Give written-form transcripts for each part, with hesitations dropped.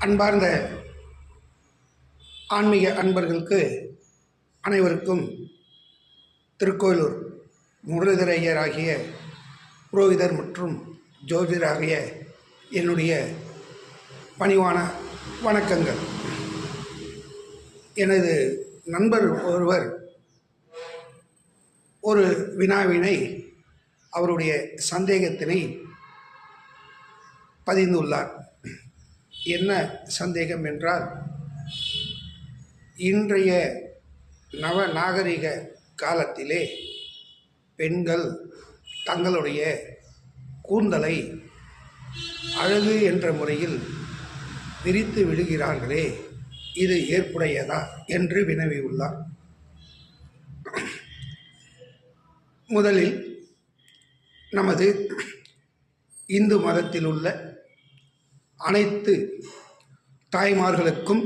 அன்பார்ந்த ஆன்மீக அன்பர்களுக்கு அனைவருக்கும் திருக்கோயிலூர் முரளிதர ஐயர் ஆகிய புரோகிதர் மற்றும் ஜோதிடராகிய என்னுடைய பணிவான வணக்கங்கள். எனது நண்பர் ஒருவர் ஒரு வினாவினை அவருடைய சந்தேகத்தினை பதிந்துள்ளார். என்ன சந்தேகம் என்றால், இன்றைய நவநாகரிக காலத்திலே பெண்கள் தங்களுடைய கூந்தலை அழகு என்ற முறையில் விரித்து விடுகிறார்களே, இது ஏற்புடையதா என்று வினவியுள்ளார். முதலில் நமது இந்து மதத்தில் உள்ள அனைத்து தாய்மார்களுக்கும்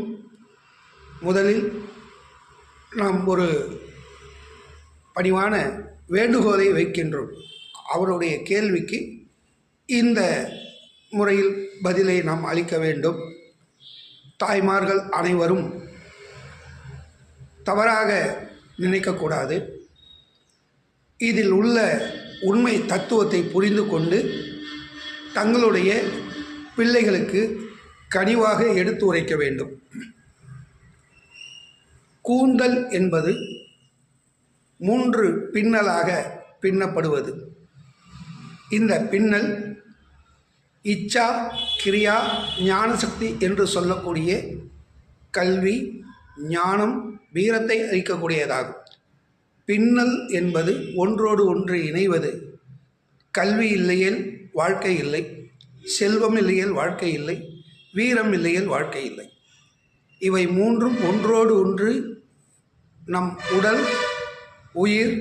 முதலில் நாம் ஒரு பணிவான வேண்டுகோளை வைக்கின்றோம். அவருடைய கேள்விக்கு இந்த முறையில் பதிலை நாம் அளிக்க வேண்டும். தாய்மார்கள் அனைவரும் தவறாக நினைக்கக்கூடாது. இதில் உள்ள உண்மை தத்துவத்தை புரிந்து கொண்டு தங்களுடைய பிள்ளைகளுக்கு கனிவாக எடுத்து உரைக்க வேண்டும். கூந்தல் என்பது 3 பின்னலாக பின்னப்படுவது. இந்த பின்னல் இச்சா, கிரியா, ஞானசக்தி என்று சொல்லக்கூடிய கல்வி, ஞானம், வீரத்தை அளிக்கக்கூடியதாகும். பின்னல் என்பது ஒன்றோடு ஒன்று இணைவது. கல்வி இல்லையேல் வாழ்க்கை இல்லை, செல்வம் இல்லையேல் வாழ்க்கை இல்லை, வீரம் இல்லையேல் வாழ்க்கை இல்லை. இவை 3ம் ஒன்றோடு ஒன்று நம் உடல், உயிர்,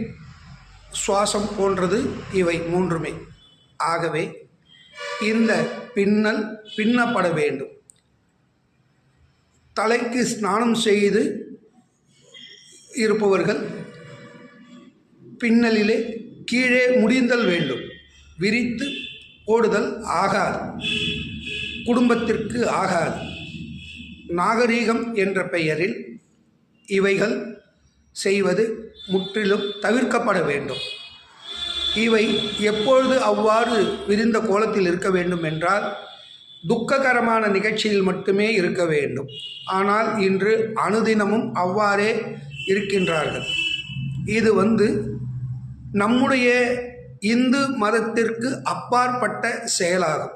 சுவாசம் போன்றது இவை 3மே. ஆகவே இந்த பின்னல் பின்னப்பட வேண்டும். தலைக்கு ஸ்நானம் செய்து இருப்பவர்கள் பின்னலிலே கீழே முடிந்தல் வேண்டும். விரித்து ஓடுதல் ஆகாது, குடும்பத்திற்கு ஆகாது. நாகரீகம் என்ற பெயரில் இவைகள் செய்வது முற்றிலும் தவிர்க்கப்பட வேண்டும். இவை எப்பொழுது அவ்வாறு விரிந்த கோலத்தில் இருக்க வேண்டும் என்றால், துக்ககரமான நிகழ்ச்சியில் மட்டுமே இருக்க வேண்டும். ஆனால் இன்று அனுதினமும் அவ்வாறே இருக்கின்றார்கள். இது நம்முடைய இந்து மதத்திற்கு அப்பாற்பட்ட செயலாகும்.